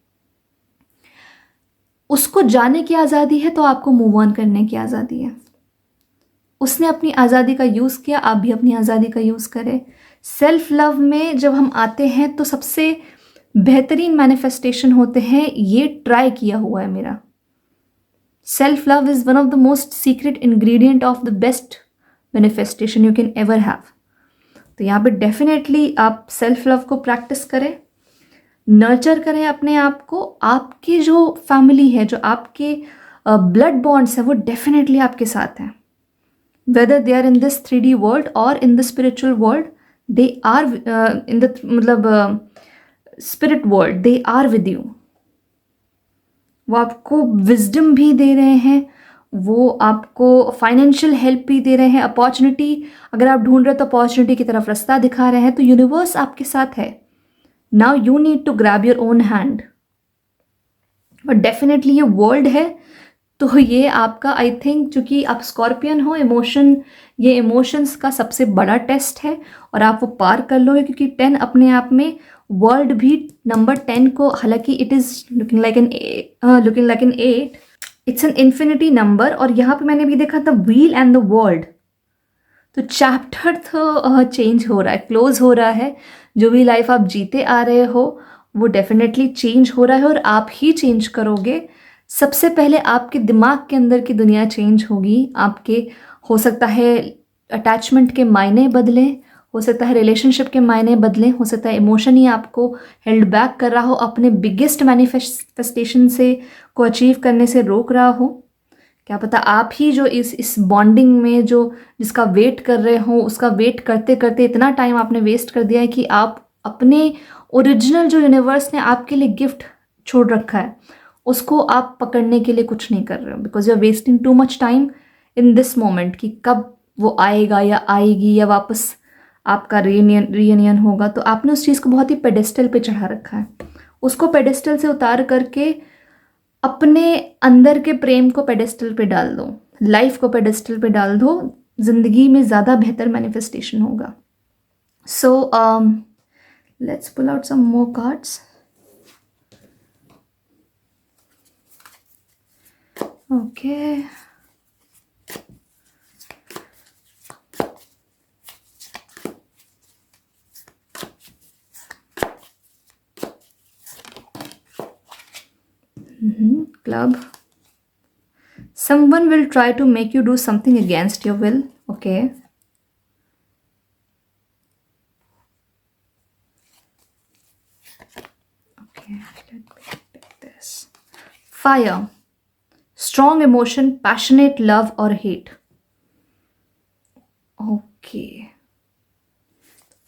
उसको जाने की आज़ादी है तो आपको मूव ऑन करने की आज़ादी है। उसने अपनी आज़ादी का यूज़ किया, आप भी अपनी आज़ादी का यूज़ करें। सेल्फ लव में जब हम आते हैं तो सबसे बेहतरीन मैनिफेस्टेशन होते हैं, ये ट्राई किया हुआ है मेरा, self love is one of the most secret ingredient of the best manifestation you can ever have. तो यहाँ पे डेफिनेटली आप सेल्फ लव को प्रैक्टिस करें, नर्चर करें अपने आप को। आपकी जो फैमिली है, जो आपके ब्लड बॉन्ड्स है, वो डेफिनेटली आपके साथ हैं, whether they are in this 3D world और in the spiritual world, they are in the मतलब spirit world, they are with you. वो आपको विजडम भी दे रहे हैं, वो आपको फाइनेंशियल हेल्प भी दे रहे हैं, अपॉर्चुनिटी अगर आप ढूंढ रहे हो तो अपॉर्चुनिटी की तरफ रास्ता दिखा रहे हैं। तो यूनिवर्स आपके साथ है। Now you need to grab your own hand. और डेफिनेटली ये वर्ल्ड है, तो ये आपका, आई थिंक, चूँकि आप स्कॉर्पियन हो, ये इमोशंस का सबसे बड़ा टेस्ट है और आप वो पार कर लोगे, क्योंकि 10 अपने आप में, वर्ल्ड भी नंबर 10 को, हालांकि it is looking like an 8, it's an infinity number. और यहाँ पे मैंने भी देखा था व्हील एंड द वर्ल्ड। तो चैप्टर तो चेंज हो रहा है, क्लोज हो रहा है। जो भी लाइफ आप जीते आ रहे हो वो डेफिनेटली चेंज हो रहा है और आप ही चेंज करोगे। सबसे पहले आपके दिमाग के अंदर की दुनिया चेंज होगी। आपके, हो सकता है अटैचमेंट के मायने बदलें, हो सकता है रिलेशनशिप के मायने बदलें, हो सकता है इमोशन ही आपको हेल्ड बैक कर रहा हो, अपने बिगेस्ट मैनिफेस्टेशन से को अचीव करने से रोक रहा हो। क्या पता आप ही जो इस बॉन्डिंग में जो जिसका वेट कर रहे हो, उसका वेट करते करते इतना टाइम आपने वेस्ट कर दिया है कि आप अपने ओरिजिनल जो यूनिवर्स ने आपके लिए गिफ्ट छोड़ रखा है उसको आप पकड़ने के लिए कुछ नहीं कर रहे हो, because you are wasting too much time in this moment कि कब वो आएगा या आएगी या वापस आपका रीयूनियन होगा। तो आपने उस चीज़ को बहुत ही पेडेस्टल पे चढ़ा रखा है। उसको पेडेस्टल से उतार करके अपने अंदर के प्रेम को पेडेस्टल पे डाल दो, लाइफ को पेडेस्टल पे डाल दो, जिंदगी में ज़्यादा बेहतर मैनिफेस्टेशन होगा। So let's pull out some more cards. Okay, club. Someone will try to make you do something against your will. Okay. Okay, let me pick this. Fire. Strong emotion, passionate love or hate. Okay.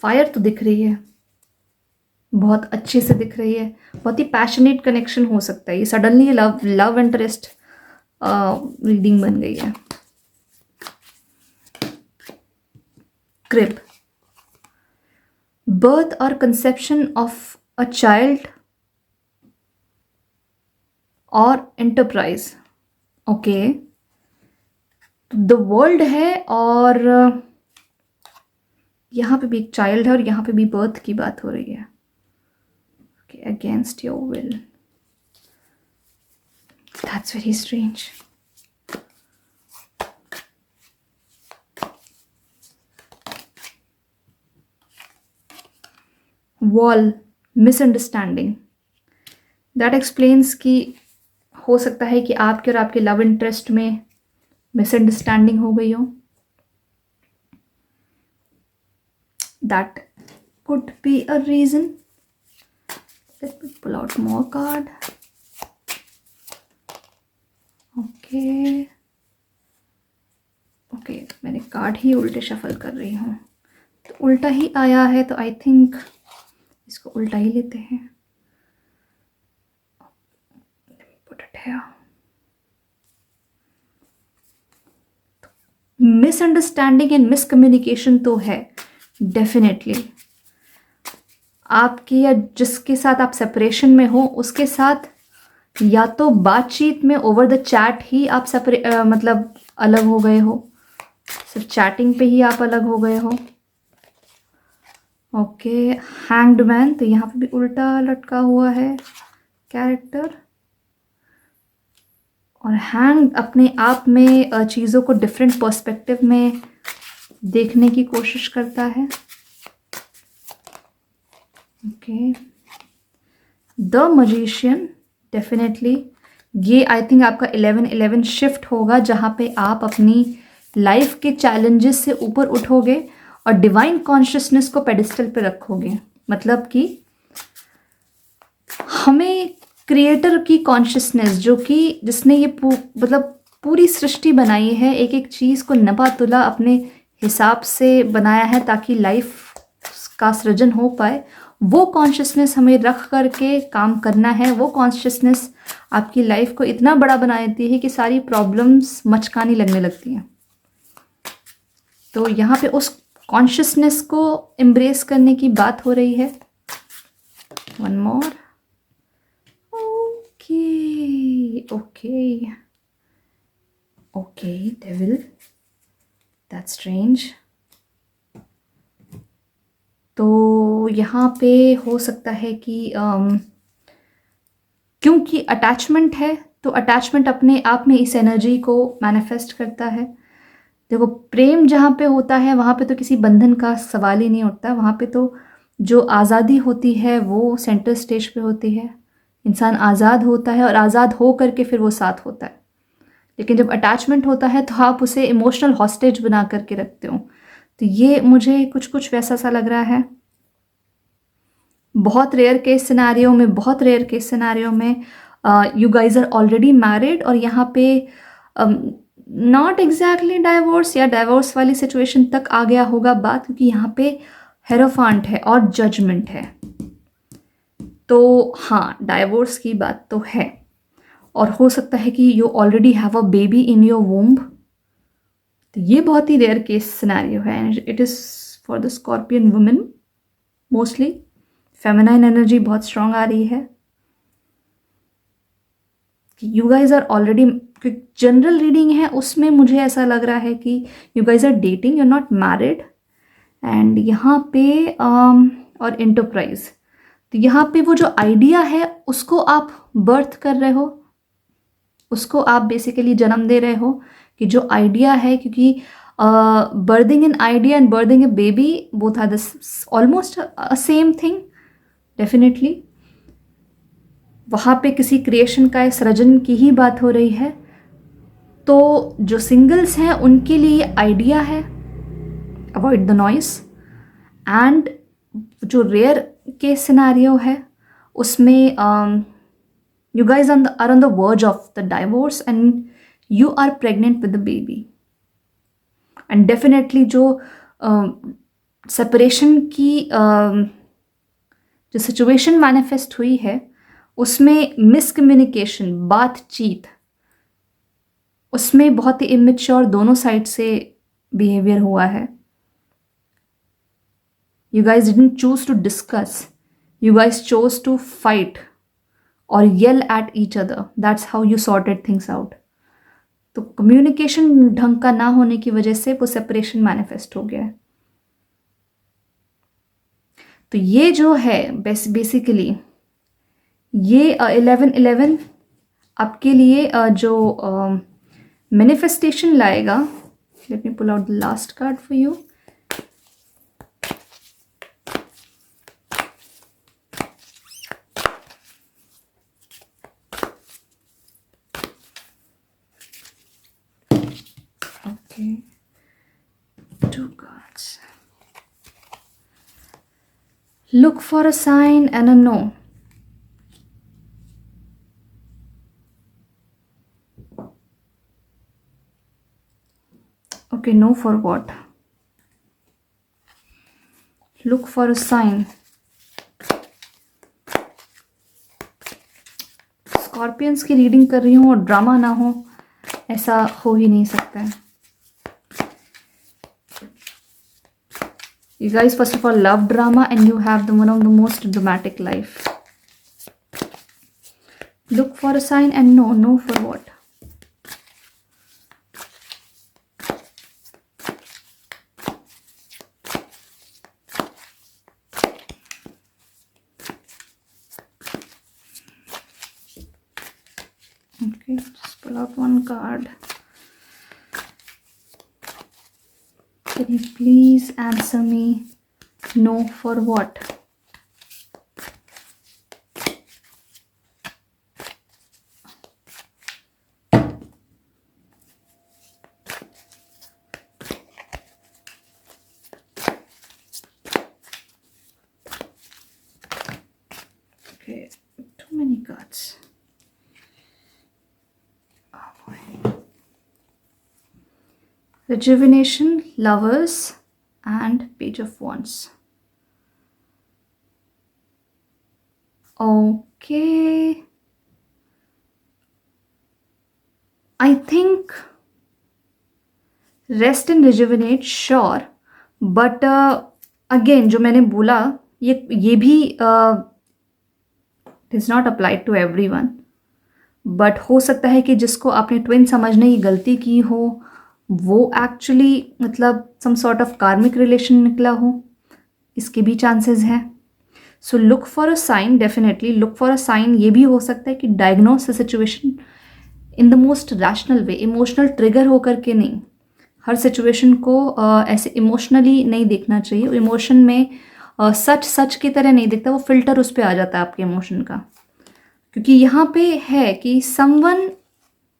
Fire तो दिख रही है, बहुत अच्छे से दिख रही है, बहुत ही पैशनेट कनेक्शन हो सकता है। ये सडनली लव इंटरेस्ट रीडिंग बन गई है। ग्रिप, बर्थ और कंसेप्शन ऑफ अ चाइल्ड और एंटरप्राइज। ओके, द वर्ल्ड है और यहाँ पे भी एक चाइल्ड है और यहाँ पे भी बर्थ की बात हो रही है। Against your will. That's very strange. Wall, misunderstanding. That explains कि हो सकता है कि आपके और आपके लव इंटरेस्ट में मिसअंडरस्टैंडिंग हो गई हो। That could be a reason. Let me pull out more card. Okay. Okay, मैंने कार्ड ही उल्टे शफल कर रही हूँ, तो उल्टा ही आया है, तो आई थिंक इसको उल्टा ही लेते हैं। Put it here. Misunderstanding and miscommunication तो है डेफिनेटली। आपके या जिसके साथ आप सेपरेशन में हो उसके साथ या तो बातचीत में ओवर द चैट ही आप मतलब अलग हो गए हो, सिर्फ चैटिंग पे ही आप अलग हो गए हो। ओके, हैंग्ड मैन, तो यहाँ पे भी उल्टा लटका हुआ है कैरेक्टर। और हैंग अपने आप में चीज़ों को डिफरेंट पर्सपेक्टिव में देखने की कोशिश करता है। ओके, द मजिशियन, डेफिनेटली ये आई थिंक आपका 11-11 शिफ्ट होगा, जहाँ पे आप अपनी लाइफ के चैलेंजेस से ऊपर उठोगे और डिवाइन कॉन्शियसनेस को पेडिस्टल पे रखोगे। मतलब कि हमें क्रिएटर की कॉन्शियसनेस, जो कि जिसने ये मतलब पूरी सृष्टि बनाई है, एक एक चीज़ को नपा तुला अपने हिसाब से बनाया है ताकि लाइफ का सृजन हो पाए, वो कॉन्शियसनेस हमें रख करके काम करना है। वो कॉन्शियसनेस आपकी लाइफ को इतना बड़ा बना देती है कि सारी प्रॉब्लम्स मचकानी लगने लगती हैं। तो यहाँ पे उस कॉन्शियसनेस को एम्ब्रेस करने की बात हो रही है। One more. Okay. Okay, devil. That's strange. तो यहाँ पे हो सकता है कि क्योंकि अटैचमेंट है, तो अटैचमेंट अपने आप में इस एनर्जी को मैनिफेस्ट करता है। देखो, प्रेम जहाँ पे होता है वहाँ पे तो किसी बंधन का सवाल ही नहीं उठता। वहाँ पे तो जो आज़ादी होती है वो सेंटर स्टेज पे होती है। इंसान आज़ाद होता है और आज़ाद हो करके फिर वो साथ होता है। लेकिन जब अटैचमेंट होता है तो आप उसे इमोशनल हॉस्टेज बना करके रखते हो। तो ये मुझे कुछ कुछ वैसा सा लग रहा है। बहुत रेयर केस सिनारियो में you guys are already married, और यहाँ पे नॉट एग्जैक्टली डाइवोर्स या डाइवोर्स वाली सिचुएशन तक आ गया होगा बात, क्योंकि यहाँ पे हेरोफांट है और जजमेंट है। तो हाँ, डाइवोर्स की बात तो है, और हो सकता है कि you already have a baby in your womb. तो ये बहुत ही रेयर केस सिनेरियो है। It is for the scorpion women mostly. Feminine energy बहुत स्ट्रांग आ रही है कि you guys are already, general reading है उसमें मुझे ऐसा लग रहा है कि you guys are dating, you are not married. And यहाँ पे और एंटरप्राइज, तो यहाँ पे वो जो आइडिया है उसको आप बर्थ कर रहे हो, उसको आप बेसिकली जन्म दे रहे हो कि जो आइडिया है, क्योंकि birthing an idea and birthing a baby both are the almost same thing. Definitely वहाँ पे किसी क्रिएशन का सृजन की ही बात हो रही है। तो जो सिंगल्स हैं उनके लिए आइडिया है अवॉइड द नॉइस, एंड जो रेयर केस सिनेरियो है उसमें you guys are on the verge of the divorce and you are pregnant with the baby. And definitely जो separation की जो situation manifest हुई है उसमें miscommunication, बातचीत, उसमें बहुत ही immature दोनों साइड से behavior हुआ है। You guys didn't choose to discuss, you guys chose to fight or yell at each other. That's how you sorted things out. तो कम्युनिकेशन ढंग का ना होने की वजह से वो सेपरेशन मैनिफेस्ट हो गया है। तो ये जो है बेसिकली ये 11-11 आपके लिए जो मैनिफेस्टेशन लाएगा। Let me pull out the last card for you. Okay, 2 cards. Look for a sign and a no. Okay, no for what? Look for a sign. Scorpions की रीडिंग कर रही हूँ और ड्रामा ना हो, ऐसा हो ही नहीं सकता है। You guys first of all love drama and you have one of the most dramatic life. Look for a sign and no for what? Okay, just pull out one card. Can you please answer me? No for what? Okay, too many cards. Oh boy. Rejuvenation, Lovers, and Page of Wands. Okay. I think rest and rejuvenate, sure. But again, जो मैंने बोला, ये भी is not applied to everyone. But हो सकता है कि जिसको आपने ट्विन समझने की गलती की हो, वो एक्चुअली मतलब some sort of karmic relation निकला हो. इसके भी चांसेस हैं. So look for a sign, definitely look for a sign. ये भी हो सकता है कि diagnose the situation in the most rational way, emotional trigger होकर के नहीं. हर सिचुएशन को ऐसे इमोशनली नहीं देखना चाहिए. इमोशन में सच की तरह नहीं दिखता, वो फिल्टर उस पर आ जाता है आपके इमोशन का. क्योंकि यहाँ पे है कि someone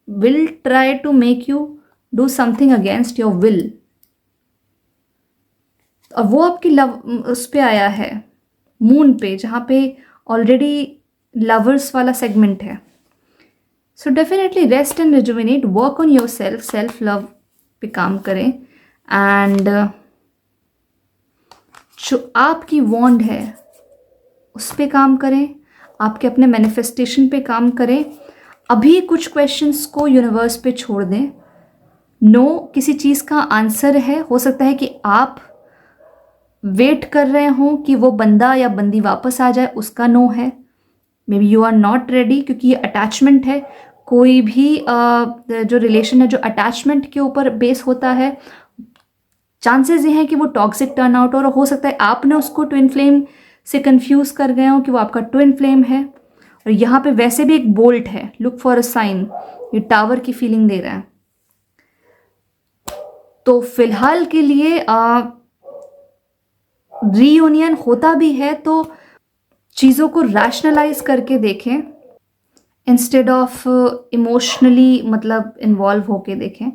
will try to make you do something against your will, और वो आपकी लव उस पे आया है, मून पे, जहाँ पे ऑलरेडी लवर्स वाला सेगमेंट है. So definitely rest and rejuvenate, work on your self, self love पे काम करें. एंड जो आपकी वॉन्ड है उस पे काम करें, आपके अपने मैनिफेस्टेशन पे काम करें. अभी कुछ क्वेश्चंस को यूनिवर्स पे छोड़ दें. नो किसी चीज़ का आंसर है. हो सकता है कि आप वेट कर रहे हो कि वो बंदा या बंदी वापस आ जाए, उसका नो है. Maybe you are not ready, क्योंकि ये अटैचमेंट है. कोई भी जो रिलेशन है जो अटैचमेंट के ऊपर बेस होता है, चांसेस ये हैं कि वो टॉक्सिक टर्न आउट, और हो सकता है आपने उसको ट्विन फ्लेम से कंफ्यूज कर गए हो कि वो आपका ट्विन फ्लेम है. और यहाँ पे वैसे भी एक बोल्ट है, लुक फॉर अ साइन. ये टावर की फीलिंग दे रहा है. तो फिलहाल के लिए रीयूनियन होता भी है तो चीज़ों को रैशनलाइज करके देखें, इंस्टेड ऑफ इमोशनली मतलब इन्वॉल्व होके देखें.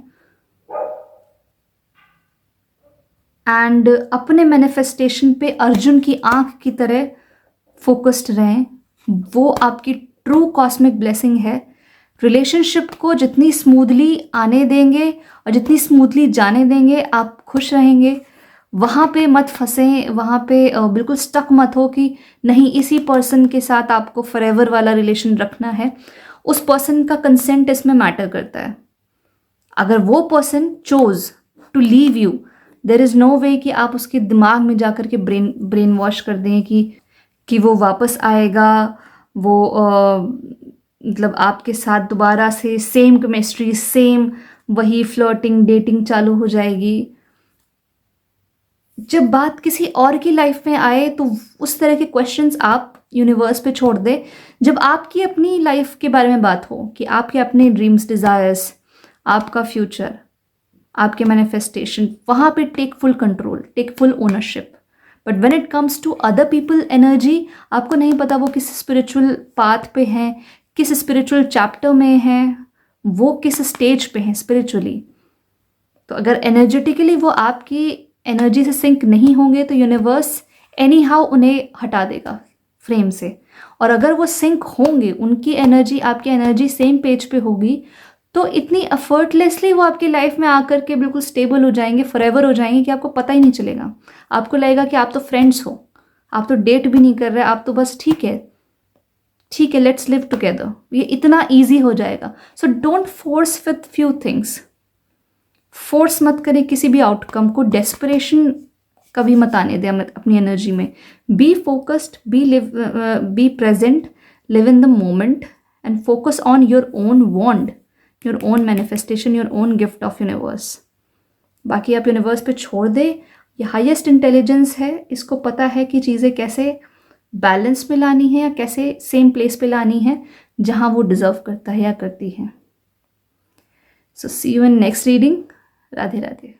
एंड अपने मैनिफेस्टेशन पे अर्जुन की आंख की तरह फोकस्ड रहें. वो आपकी ट्रू कॉस्मिक ब्लेसिंग है. रिलेशनशिप को जितनी स्मूथली आने देंगे और जितनी स्मूथली जाने देंगे, आप खुश रहेंगे. वहाँ पे मत फंसें, वहाँ पे बिल्कुल स्टक मत हो कि नहीं इसी पर्सन के साथ आपको फॉरएवर वाला रिलेशन रखना है. उस पर्सन का कंसेंट इसमें मैटर करता है. अगर वो person chose to leave you, there is no way कि आप उसके दिमाग में जाकर के ब्रेन वॉश कर दें कि वो वापस आएगा, वो मतलब आपके साथ दोबारा से सेम केमिस्ट्री, सेम वही फ्लर्टिंग डेटिंग चालू हो जाएगी. जब बात किसी और की लाइफ में आए तो उस तरह के क्वेश्चंस आप यूनिवर्स पे छोड़ दे. जब आपकी अपनी लाइफ के बारे में बात हो कि आपके अपने ड्रीम्स, डिज़ायर्स, आपका फ्यूचर, आपके मैनिफेस्टेशन, वहाँ पे take full control, take full ownership. But when it comes to other people energy, आपको नहीं पता वो किस स्पिरिचुअल पाथ पे हैं, किस स्पिरिचुअल चैप्टर में हैं, वो किस स्टेज पे हैं स्पिरिचुअली. तो अगर एनर्जेटिकली वो आपकी एनर्जी से सिंक नहीं होंगे तो यूनिवर्स एनी हाउ उन्हें हटा देगा फ्रेम से. और अगर वो सिंक होंगे, उनकी एनर्जी आपकी एनर्जी सेम पेज पे होगी, तो इतनी एफर्टलेसली वो आपकी लाइफ में आकर के बिल्कुल स्टेबल हो जाएंगे, फॉरएवर हो जाएंगे कि आपको पता ही नहीं चलेगा. आपको लगेगा कि आप तो फ्रेंड्स हो, आप तो डेट भी नहीं कर रहे, आप तो बस ठीक है लेट्स लिव टुगेदर. ये इतना ईजी हो जाएगा. So don't force with few things. Force मत करें किसी भी आउटकम को. डेस्परेशन कभी मत आने दें अपनी एनर्जी में. Be focused, be present, live in the moment and focus on your own wand, your own manifestation, your own gift of universe. बाकी आप यूनिवर्स पे छोड़ दे. ये हाईएस्ट इंटेलिजेंस है, इसको पता है कि चीज़ें कैसे बैलेंस में लानी है या कैसे सेम प्लेस पे लानी है जहाँ वो डिजर्व करता है या करती है. So see you in next reading. Radhe Radhe.